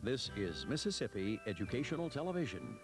This is Mississippi Educational Television.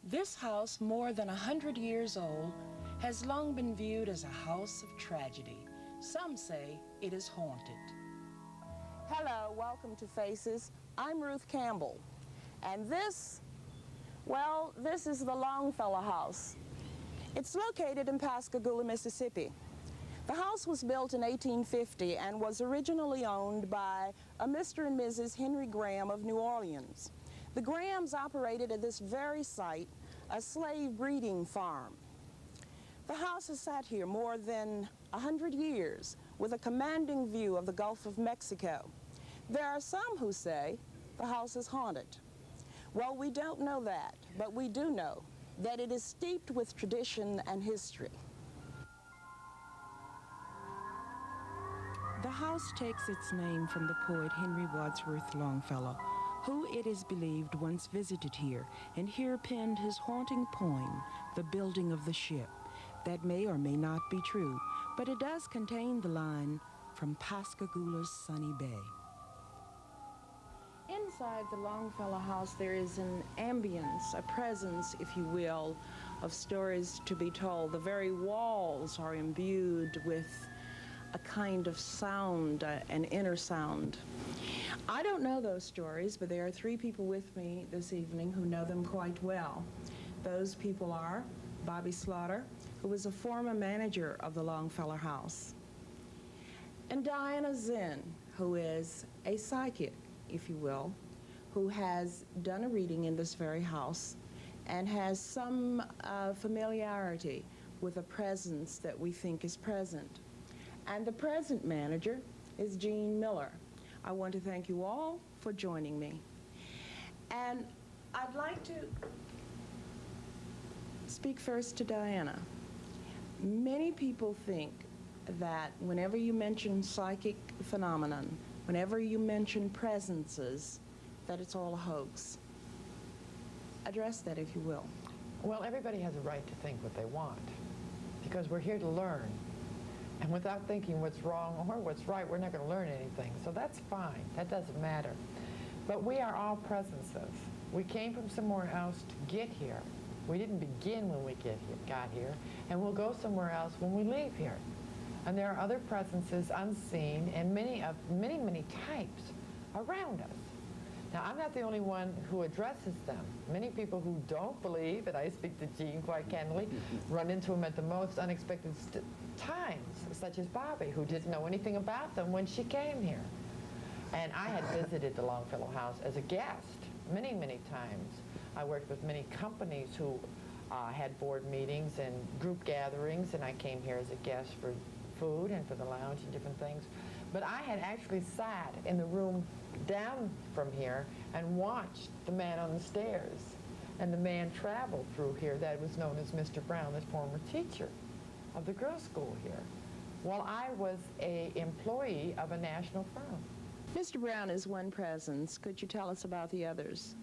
This house, more than 100 years old, has long been viewed as a house of tragedy. Some say it is haunted. Hello, welcome to Faces. I'm Ruth Campbell. And this is the Longfellow house. It's located in Pascagoula, Mississippi. The house was built in 1850 and was originally owned by a Mr. and Mrs. Henry Graham of New Orleans. The Grahams operated at this very site a slave breeding farm. The house has sat here more than 100 years with a commanding view of the Gulf of Mexico. There are some who say the house is haunted. Well, we don't know that, but we do know that it is steeped with tradition and history. The house takes its name from the poet Henry Wadsworth Longfellow, who it is believed once visited here and here penned his haunting poem, The Building of the Ship. That may or may not be true, but it does contain the line, from Pascagoula's sunny bay. Inside the Longfellow house there is an ambience, a presence, if you will, of stories to be told. The very walls are imbued with a kind of sound, an inner sound. I don't know those stories, but there are three people with me this evening who know them quite well. Those people are Bobby Slaughter, who was a former manager of the Longfellow house, and Diana Zinn, who is a psychic, if you will, who has done a reading in this very house and has some familiarity with a presence that we think is present. And the present manager is Jean Miller. I want to thank you all for joining me. And I'd like to speak first to Diana. Many people think that whenever you mention psychic phenomenon, whenever you mention presences, that it's all a hoax. Address that, if you will. Well, everybody has a right to think what they want, because we're here to learn. And without thinking what's wrong or what's right, we're not going to learn anything. So that's fine. That doesn't matter. But we are all presences. We came from somewhere else to get here. We didn't begin when we got here, and we'll go somewhere else when we leave here. And there are other presences unseen, and many types around us. Now, I'm not the only one who addresses them. Many people who don't believe, and I speak to Jean quite candidly, run into them at the most unexpected times, such as Bobby, who didn't know anything about them when she came here. And I had visited the Longfellow house as a guest many, many times. I worked with many companies who had board meetings and group gatherings, and I came here as a guest for food and for the lounge and different things. But I had actually sat in the room down from here and watched the man on the stairs. And the man traveled through here that was known as Mr. Brown, the former teacher of the girls' school here, while I was an employee of a national firm. Mr. Brown is one presence. Could you tell us about the others?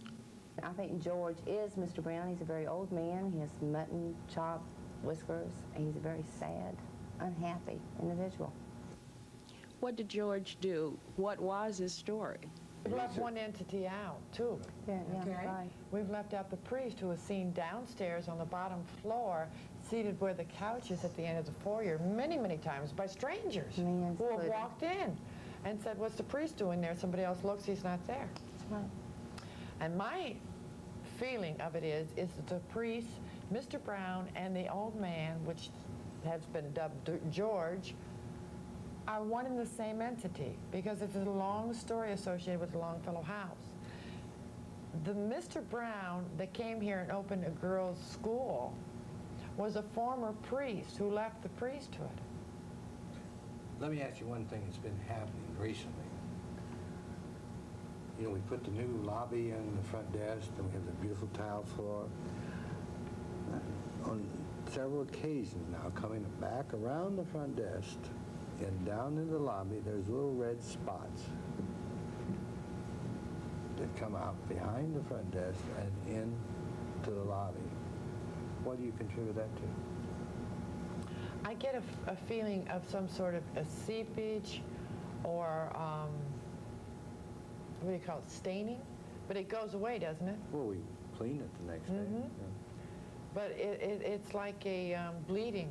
I think George is Mr. Brown. He's a very old man. He has mutton chop whiskers, and he's a very sad, unhappy individual. What did George do? What was his story? We've left one entity out, too. Yeah, Okay. right. We've left out the priest, who was seen downstairs on the bottom floor, seated where the couch is at the end of the foyer, many, many times by strangers who have walked in and said, "What's the priest doing there?" Somebody else looks, he's not there. That's right. And my feeling of it is that the priest, Mr. Brown, and the old man, which has been dubbed George, are one and the same entity, because it's a long story associated with the Longfellow house. The Mr. Brown that came here and opened a girls' school was a former priest who left the priesthood. Let me ask you one thing that's been happening recently. You know, we put the new lobby in the front desk, and we have the beautiful tile floor. On several occasions now, coming back around the front desk and down in the lobby, there's little red spots that come out behind the front desk and into the lobby. What do you contribute that to? I get a feeling of some sort of a seepage or, what do you call it, staining? But it goes away, doesn't it? Well, we clean it the next day. Yeah. But it's like a bleeding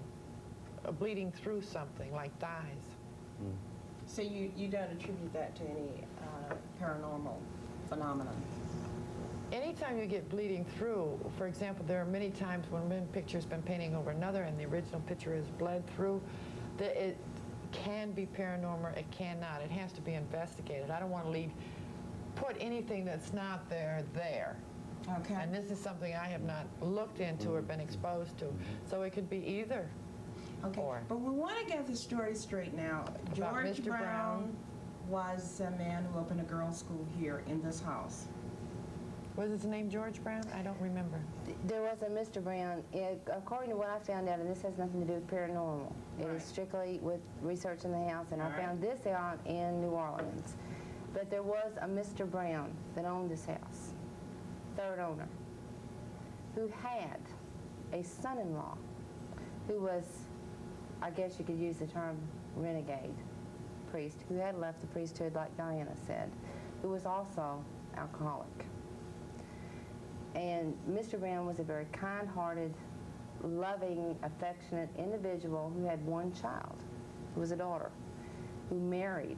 through something, like dyes. Mm. So you don't attribute that to any paranormal phenomenon? Anytime you get bleeding through, for example, there are many times when one picture's been painting over another and the original picture is bled through, that it can be paranormal, it cannot. It has to be investigated. I don't want to put anything that's not there. Okay. And this is something I have not looked into or been exposed to. So it could be either. Okay, or. but we want to get the story straight now. George Mr. Brown was a man who opened a girls' school here in this house. Was his name George Brown? I don't remember. There was a Mr. Brown. According to what I found out, and this has nothing to do with paranormal, it Right. is strictly with research in the house, and All I right. found this out in New Orleans. But there was a Mr. Brown that owned this house, third owner, who had a son-in-law who was, I guess you could use the term renegade priest, who had left the priesthood, like Diana said, who was also alcoholic. And Mr. Brown was a very kind-hearted, loving, affectionate individual who had one child, who was a daughter, who married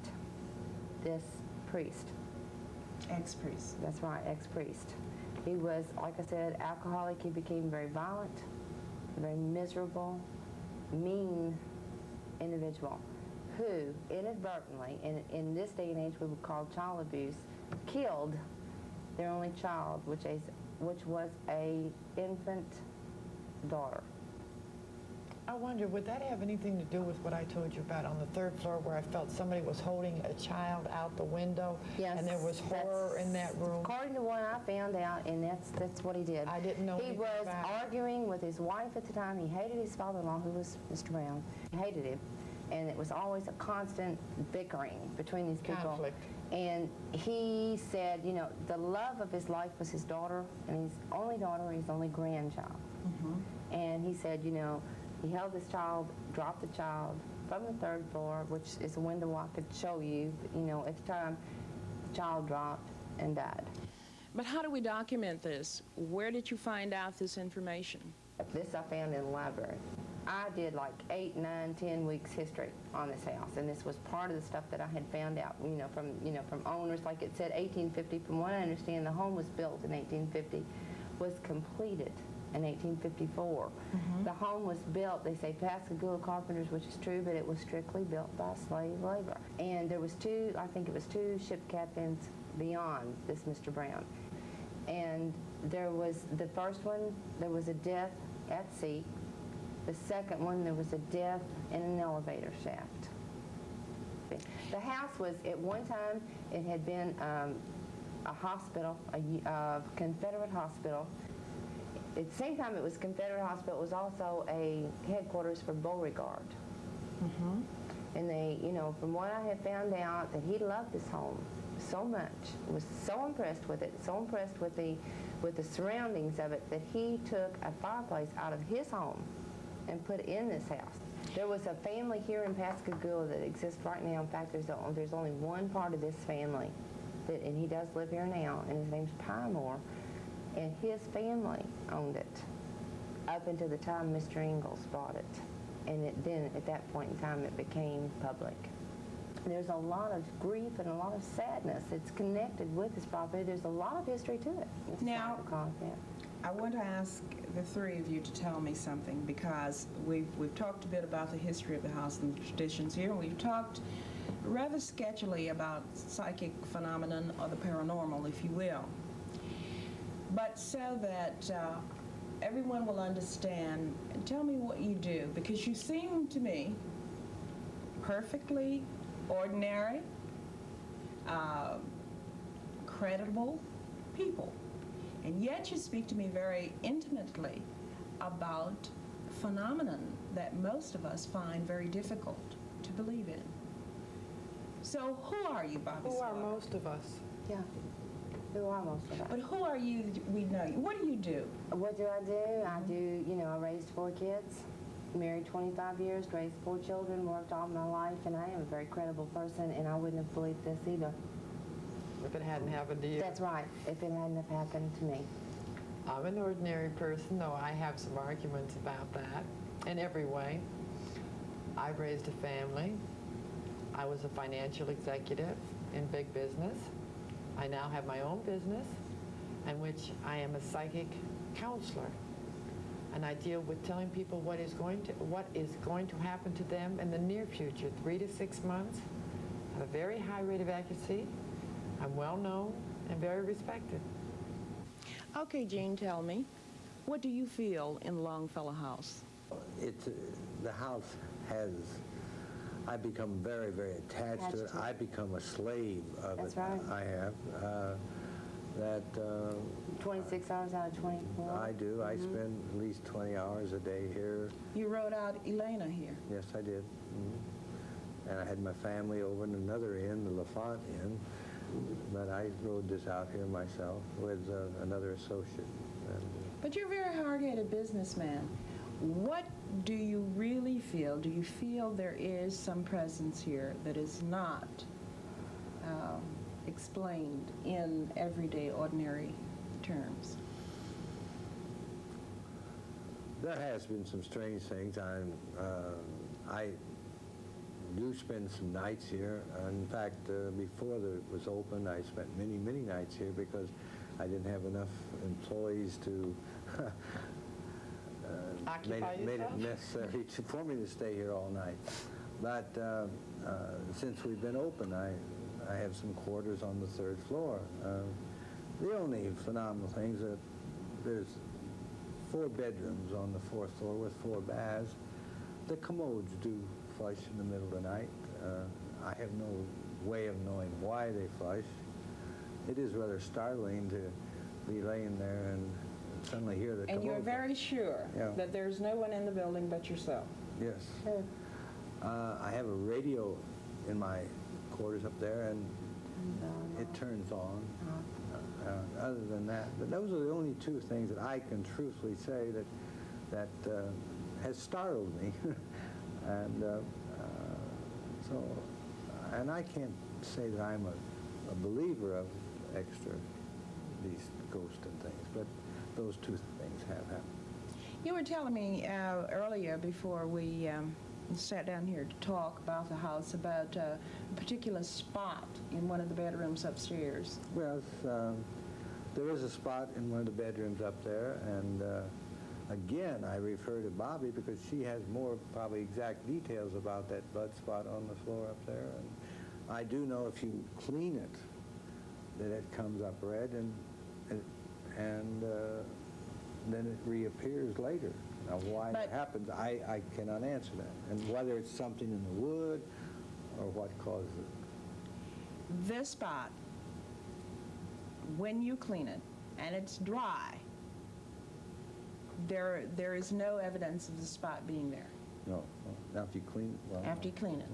this priest. Ex-priest. That's right, ex-priest. He was, like I said, alcoholic. He became very violent, very miserable, mean individual who inadvertently, in this day and age we would call child abuse, killed their only child, which was a infant daughter. I wonder, would that have anything to do with what I told you about on the third floor where I felt somebody was holding a child out the window? Yes, And there was horror in that room? According to what I found out, and that's what he did. I didn't know He anything was about it. arguing with his wife at the time. He hated his father-in-law, who was Mr. Brown. He hated him. And it was always a constant bickering between these people. Conflict. And he said, you know, the love of his life was his daughter, and his only daughter, his only grandchild. And he said, you know, he held this child, dropped the child from the third floor, which is a window I could show you. You know, at the time, the child dropped and died. But how do we document this? Where did you find out this information? This I found in the library. I did like 8, 9, 10 weeks history on this house, and this was part of the stuff that I had found out, from owners. Like it said 1850. From what I understand, the home was built in 1850, was completed in 1854. The home was built, they say, Pascagoula carpenters, which is true, but it was strictly built by slave labor. And there was two ship captains beyond this Mr. Brown. And there was, the first one, there was a death at sea. The second one, there was a death in an elevator shaft. The house was, at one time, it had been a hospital, a Confederate hospital. At the same time it was Confederate hospital, it was also a headquarters for Beauregard. And they, from what I had found out, that he loved his home so much, was so impressed with it, so impressed with the surroundings of it, that he took a fireplace out of his home and put it in this house. There was a family here in Pascagoula that exists right now. In fact, there's only one part of this family, and he does live here now, and his name's Pymore, and his family owned it up until the time Mr. Ingalls bought it. And then at that point in time, it became public. There's a lot of grief and a lot of sadness that's connected with this property. There's a lot of history to it. It's Now, content. I want to ask the three of you to tell me something, because we've talked a bit about the history of the house and the traditions here. We've talked rather sketchily about psychic phenomenon or the paranormal, if you will. But so that everyone will understand. Tell me what you do, because you seem to me perfectly ordinary, credible people. And yet you speak to me very intimately about a phenomenon that most of us find very difficult to believe in. So who are you, Bobby Who are Slaughter? most of us? Yeah. Who are most of us? But who are you that we know you? What do you do? What do? I do, you know, I raised 4 kids, married 25 years, raised 4 children, worked all my life, and I am a very credible person, and I wouldn't have believed this either. If it hadn't happened to you. That's right, if it hadn't have happened to me. I'm an ordinary person, though I have some arguments about that in every way. I raised a family. I was a financial executive in big business. I now have my own business in which I am a psychic counselor. And I deal with telling people what is going to happen to them in the near future, 3 to 6 months. I have a very high rate of accuracy. I'm well known and very respected. Okay, Jean, tell me, what do you feel in Longfellow House? It's the house has. I become very, very attached to it. I become a slave of That's it. right. I have. 26 hours out of 24. I do. I spend at least 20 hours a day here. You wrote out Elena here. Yes, I did. And I had my family over in another inn, the LaFont Inn, but I rode this out here myself with another associate. But you're a very hard-headed businessman. What do you really feel? Do you feel there is some presence here that is not explained in everyday, ordinary terms? There has been some strange things. I do spend some nights here. In fact, before it was open, I spent many, many nights here because I didn't have enough employees to made it necessary for me to stay here all night. But since we've been open, I have some quarters on the 3rd floor. The only phenomenal thing is that there's 4 bedrooms on the 4th floor with 4 baths. The commodes do flush in the middle of the night. I have no way of knowing why they flush. It is rather startling to be laying there and suddenly hear the commode. And you're very sure that there's no one in the building but yourself? Yes. I have a radio in my quarters up there, and it turns on. Other than that, but those are the only 2 things that I can truthfully say that has startled me. And and I can't say that I'm a believer of these ghosts and things, but those 2 things have happened. You were telling me earlier before we sat down here to talk about the house about a particular spot in one of the bedrooms upstairs. Well, there is a spot in one of the bedrooms up there, and again, I refer to Bobby because she has more probably exact details about that blood spot on the floor up there. And I do know if you clean it, that it comes up red, and then it reappears later. Now, why it happens, I cannot answer that. And whether it's something in the wood or what causes it. This spot, when you clean it and it's dry, there is no evidence of the spot being there. No. Now, if you clean it, well. After you clean it.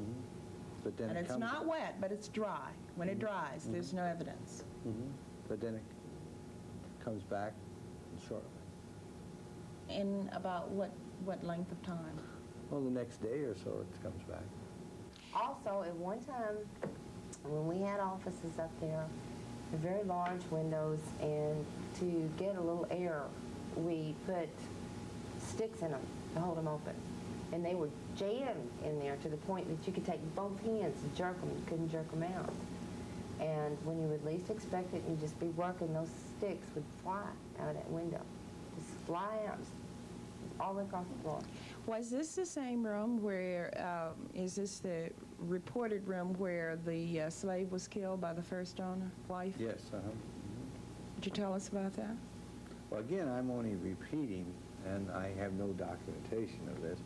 But then And it it's comes not wet, but it's dry. When it dries, there's no evidence. But then it comes back shortly. In about what length of time? Well, the next day or so it comes back. Also, at one time, when we had offices up there, very large windows, and to get a little air, we put sticks in them to hold them open. And they were jammed in there to the point that you could take both hands and jerk them. You couldn't jerk them out. And when you would least expect it, you'd just be working, those sticks would fly out of that window. Just fly out all across the floor. Was this the same room where, is this the reported room where the slave was killed by the first owner, wife? Yes, Would you tell us about that? Well, again, I'm only repeating, and I have no documentation of this,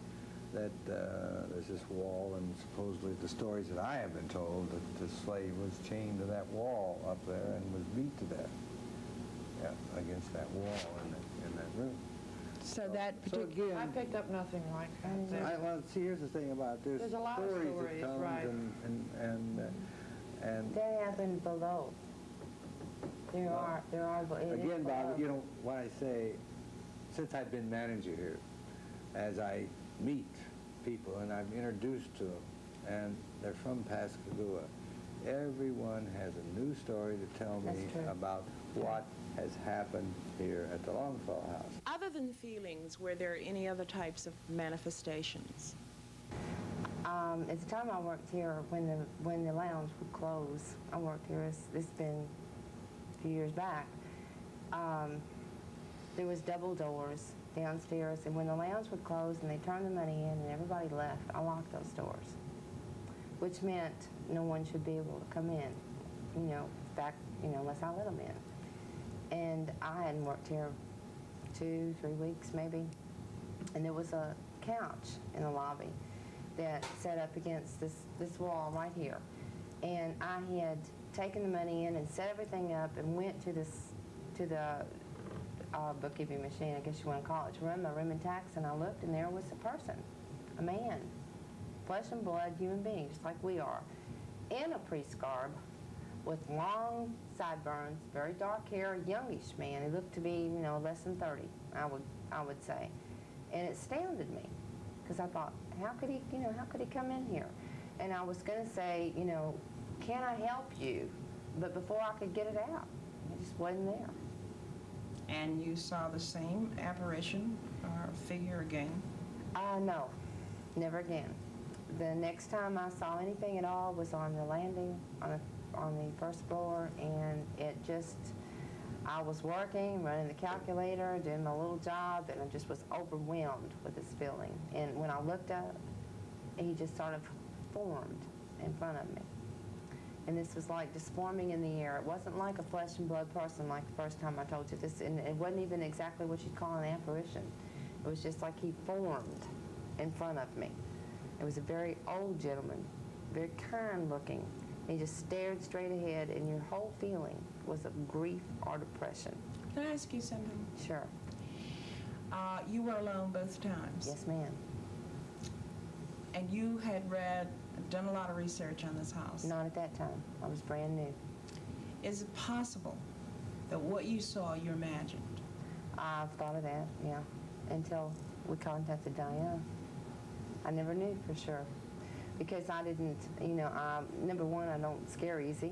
that there's this wall, and supposedly the stories that I have been told, that the slave was chained to that wall up there and was beat to death, yeah, against that wall in that room. So that So particular... again, I picked up nothing like that. well, see, here's the thing about this. There's a lot of stories, that comes right. and They happen below. There are, it is again, Bob, below. you know, what I say, since I've been manager here, as I meet people and I'm introduced to them, and they're from Pascagoula, everyone has a new story to tell me That's true. about what has happened here at the Longfellow house. Other than feelings, were there any other types of manifestations? At the time I worked here, when the lounge would close, I worked here, it's been a few years back, there was double doors downstairs, and when the lounge would close and they turned the money in and everybody left, I locked those doors, which meant no one should be able to come in, unless I let them in. And I hadn't worked here 2-3 weeks maybe, and there was a couch in the lobby that set up against this wall right here. And I had taken the money in and set everything up and went to the bookkeeping machine, I guess you want to call it, to run my room and tax, and I looked, and there was a person, a man, flesh and blood human being, just like we are, in a priest garb, with long sideburns, very dark hair, youngish man. He looked to be, less than 30, I would say. And it astounded me, because I thought, how could he come in here? And I was going to say, can I help you? But before I could get it out, it just wasn't there. And you saw the same apparition or figure again? No, never again. The next time I saw anything at all was on the landing, on the first floor, and I was working, running the calculator, doing my little job, and I just was overwhelmed with this feeling. And when I looked up, he just sort of formed in front of me. And this was like just forming in the air. It wasn't like a flesh and blood person like the first time I told you this, and it wasn't even exactly what you'd call an apparition. It was just like he formed in front of me. It was a very old gentleman, very kind looking. He just stared straight ahead, and your whole feeling was of grief or depression. Can I ask you something? Sure. You were alone both times. Yes, ma'am. And you had done a lot of research on this house. Not at that time. I was brand new. Is it possible that what you saw, you imagined? I've thought of that, yeah, until we contacted Diana. I never knew for sure, because I didn't, number one, I don't scare easy,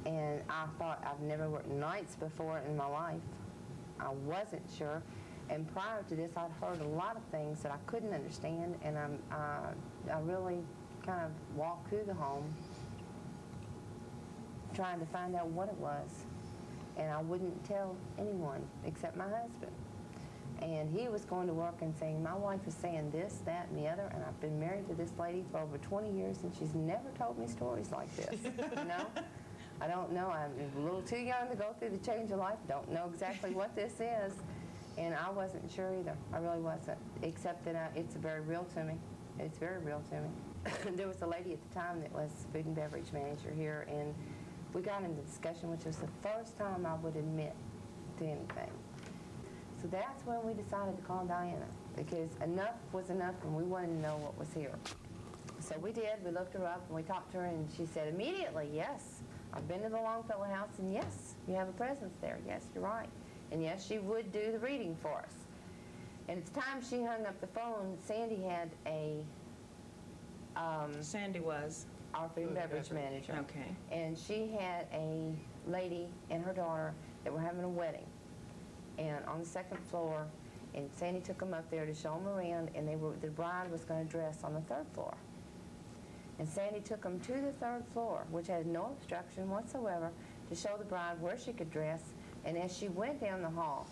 and I thought I've never worked nights before in my life. I wasn't sure, and prior to this, I'd heard a lot of things that I couldn't understand, and I really kind of walked through the home trying to find out what it was, and I wouldn't tell anyone except my husband. And he was going to work and saying, my wife is saying this, that, and the other, and I've been married to this lady for over 20 years, and she's never told me stories like this, I don't know. I'm a little too young to go through the change of life. Don't know exactly what this is. And I wasn't sure either. I really wasn't, except that it's very real to me. It's very real to me. There was a lady at the time that was food and beverage manager here, and we got into discussion, which was the first time I would admit to anything. So that's when we decided to call Diana, because enough was enough, and we wanted to know what was here. So we did. We looked her up, and we talked to her, and she said immediately, yes, I've been to the Longfellow house, and yes, you have a presence there. Yes, you're right. And yes, she would do the reading for us. And at the time she hung up the phone, Sandy had a... Sandy was? Our food and beverage manager. Okay. And she had a lady and her daughter that were having a wedding. And on the second floor, and Sandy took them up there to show them around, and the bride was going to dress on the third floor. And Sandy took them to the third floor, which had no obstruction whatsoever, to show the bride where she could dress. And as she went down the hall,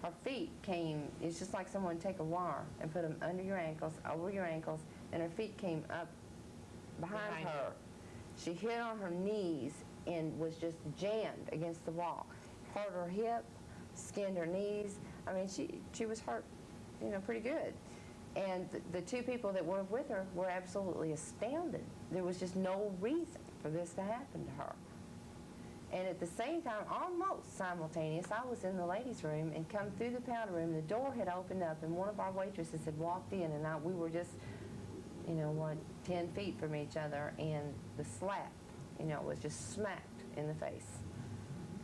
her feet came, it's just like someone take a wire and put them under your ankles, over your ankles, and her feet came up behind her. She hit on her knees and was just jammed against the wall. Hurt her hip, skinned her knees. I mean, she was hurt, you know, pretty good. And the two people that were with her were absolutely astounded. There was just no reason for this to happen to her. And at the same time, almost simultaneous, I was in the ladies' room and come through the powder room. The door had opened up, and one of our waitresses had walked in, and we were just, you know, 10 feet from each other, and the slap, you know, was just smacked in the face.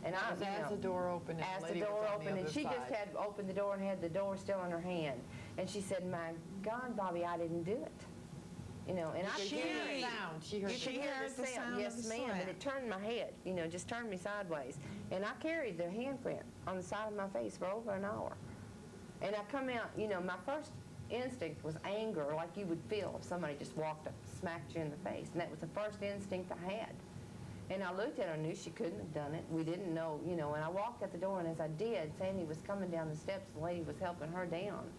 And I, you know, as the door opened, as the door opened, and she just had opened the door and had the door still in her hand, and she said, "My God, Bobby, I didn't do it." You know, and I heard the sound. She heard the sound. Yes, ma'am. And it turned my head. You know, just turned me sideways. And I carried the handprint on the side of my face for over an hour. And I come out. You know, my first instinct was anger, like you would feel if somebody just walked up, and smacked you in the face. And that was the first instinct I had. And I looked at her, knew she couldn't have done it. We didn't know, you know. And I walked out the door, and as I did, Sandy was coming down the steps. The lady was helping her down.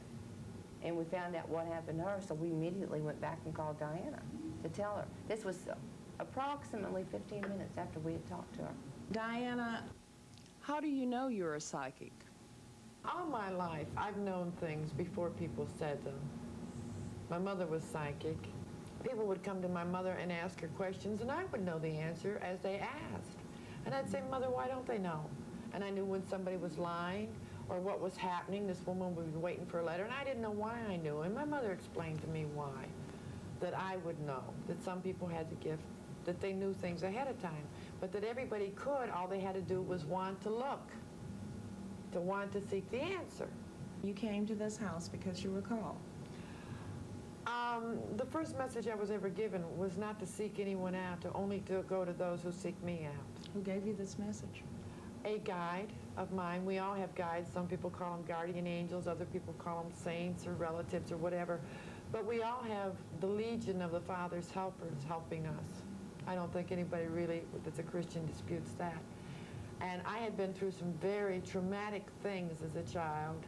And we found out what happened to her, so we immediately went back and called Diana to tell her. This was approximately 15 minutes after we had talked to her. Diana, how do you know you're a psychic? All my life, I've known things before people said them. My mother was psychic. People would come to my mother and ask her questions, and I would know the answer as they asked. And I'd say, "Mother, why don't they know?" And I knew when somebody was lying or what was happening. This woman would be waiting for a letter, and I didn't know why I knew. And my mother explained to me why, that I would know, that some people had the gift, that they knew things ahead of time, but that everybody could. All they had to do was want to look, to want to seek the answer. You came to this house because you were called. The first message I was ever given was not to seek anyone out, only to go to those who seek me out. Who gave you this message? A guide of mine. We all have guides. Some people call them guardian angels, other people call them saints or relatives or whatever. But we all have the legion of the Father's helpers helping us. I don't think anybody really that's a Christian disputes that. And I had been through some very traumatic things as a child.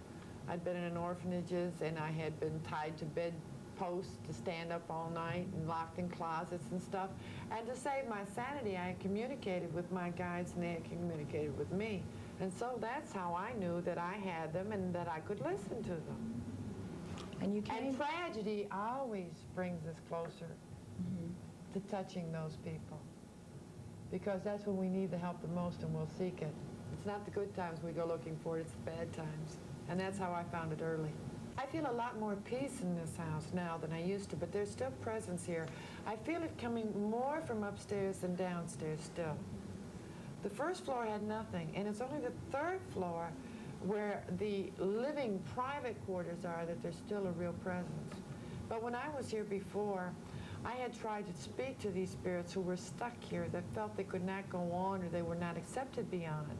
I'd been in orphanages, and I had been tied to bedposts to stand up all night and locked in closets and stuff. And to save my sanity, I communicated with my guides, and they had communicated with me. And so that's how I knew that I had them and that I could listen to them. And you came... And tragedy always brings us closer to touching those people, because that's when we need the help the most, and we'll seek it. It's not the good times we go looking for it, it's the bad times. And that's how I found it early. I feel a lot more peace in this house now than I used to, but there's still presence here. I feel it coming more from upstairs than downstairs still. The first floor had nothing, and it's only the third floor where the living private quarters are that there's still a real presence. But when I was here before, I had tried to speak to these spirits who were stuck here, that felt they could not go on or they were not accepted beyond.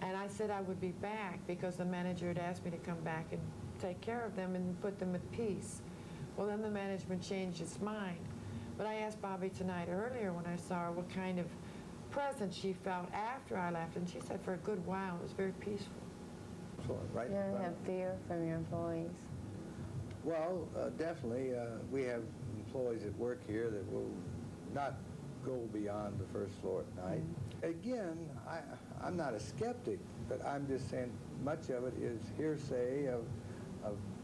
And I said I would be back because the manager had asked me to come back and take care of them and put them at peace. Well, then the management changed its mind. But I asked Bobby tonight earlier when I saw her what kind of presence she felt after I left, and she said for a good while it was very peaceful. Right? You don't have fear from your employees? Well, definitely. We have employees that work here that will not go beyond the first floor at night. Again, I'm not a skeptic, but I'm just saying much of it is hearsay of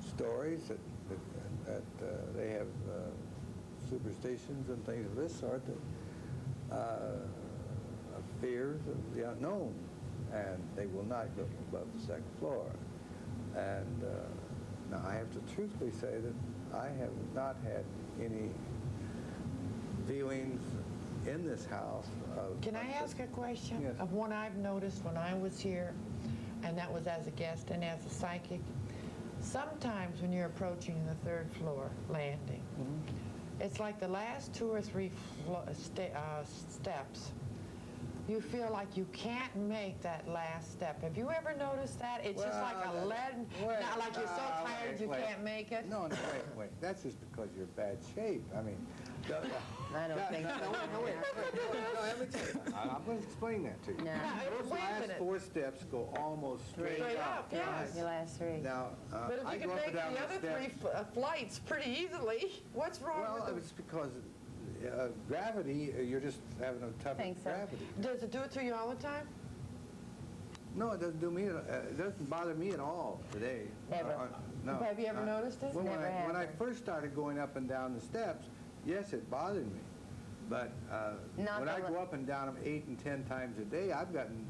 stories that they have superstitions and things of this sort, that of fears of the unknown, and they will not go above the second floor. And now I have to truthfully say that I have not had any viewings in this house. Can I ask a question? Yes. Of one I've noticed when I was here, and that was as a guest and as a psychic. Sometimes when you're approaching the third floor landing, it's like the last 2 or 3 steps, you feel like you can't make that last step. Have you ever noticed that? It's just like a lead, not like you're so tired you can't make it. No, wait. That's just because you're in bad shape. I mean, I don't think so. No, let me tell you. I'm going to explain that to you. No. Those last 4 steps go almost straight up. Yes. Your last 3. Now, But if I you go can up make and down the other steps. 3 flights pretty easily, what's wrong Well, with it's because gravity, you're just having a tough Think so. gravity. Does it do it to you all the time? No, it doesn't do me. It doesn't bother me at all today. Ever? No. Have you ever noticed it? Well, Never when I has. first started going up and down the steps, yes, it bothered me. But Not when I the- go up and down them 8 and 10 times a day, I've gotten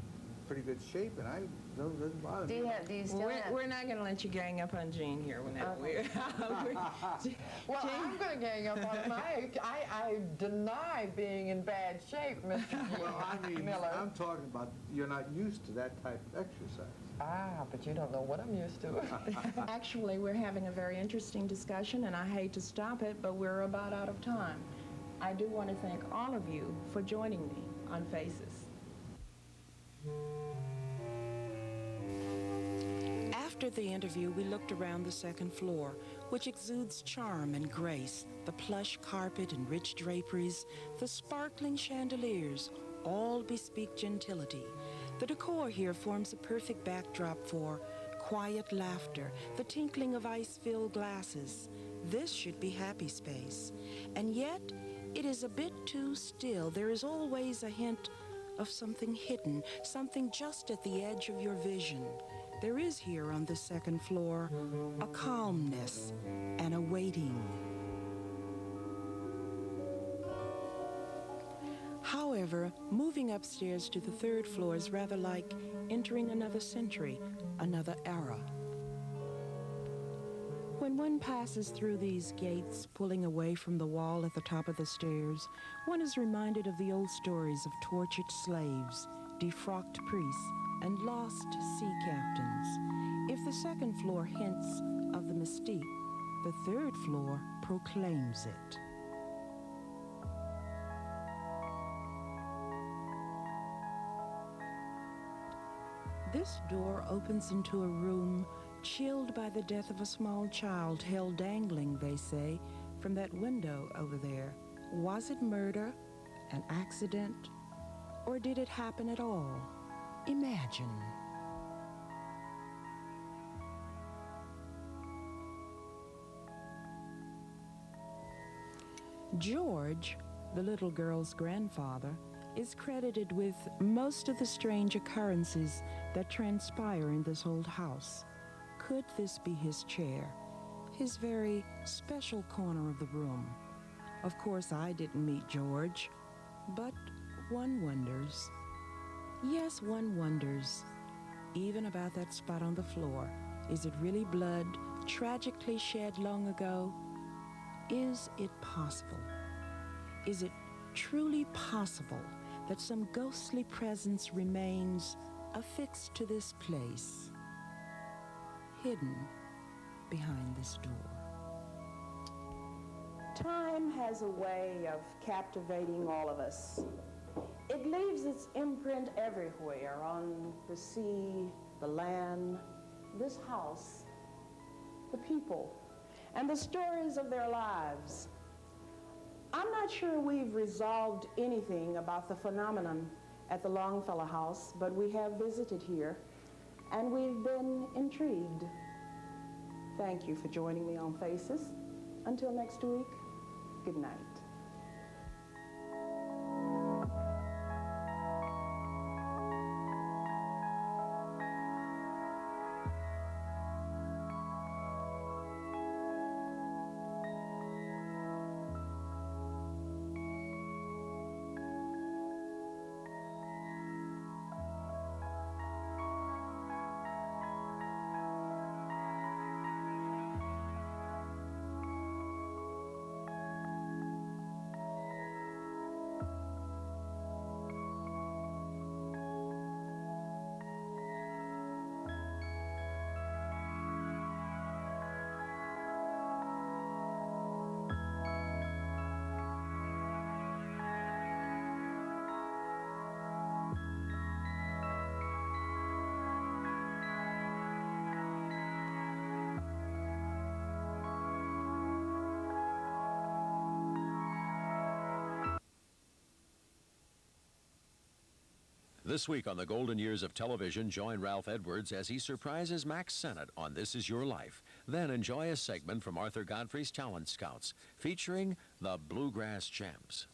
pretty good shape, and it doesn't bother Do me. you still have? We're not going to let you gang up on Jean here. Well, I'm going to gang up on my. I deny being in bad shape, Mr. Well, I mean, Miller. I'm talking about you're not used to that type of exercise. Ah, but you don't know what I'm used to. Actually, we're having a very interesting discussion, and I hate to stop it, but we're about out of time. I do want to thank all of you for joining me on Faces. After the interview, we looked around the second floor, which exudes charm and grace. The plush carpet and rich draperies, the sparkling chandeliers, all bespeak gentility. The decor here forms a perfect backdrop for quiet laughter, the tinkling of ice-filled glasses. This should be happy space. And yet, it is a bit too still. There is always a hint of something hidden, something just at the edge of your vision. There is here on the second floor a calmness and a waiting. However, moving upstairs to the third floor is rather like entering another century, another era. When one passes through these gates, pulling away from the wall at the top of the stairs, one is reminded of the old stories of tortured slaves, defrocked priests, and lost sea captains. If the second floor hints of the mystique, the third floor proclaims it. This door opens into a room chilled by the death of a small child held dangling, they say, from that window over there. Was it murder, an accident, or did it happen at all? Imagine. George, the little girl's grandfather, is credited with most of the strange occurrences that transpire in this old house. Could this be his chair, his very special corner of the room? Of course, I didn't meet George, but one wonders. Yes, one wonders, even about that spot on the floor. Is it really blood, tragically shed long ago? Is it possible? Is it truly possible that some ghostly presence remains affixed to this place, hidden behind this door? Time has a way of captivating all of us. It leaves its imprint everywhere, on the sea, the land, this house, the people, and the stories of their lives. I'm not sure we've resolved anything about the phenomenon at the Longfellow house, but we have visited here, and we've been intrigued. Thank you for joining me on Faces. Until next week, good night. This week on the Golden Years of Television, join Ralph Edwards as he surprises Max Sennett on This Is Your Life. Then enjoy a segment from Arthur Godfrey's Talent Scouts featuring the Bluegrass Champs.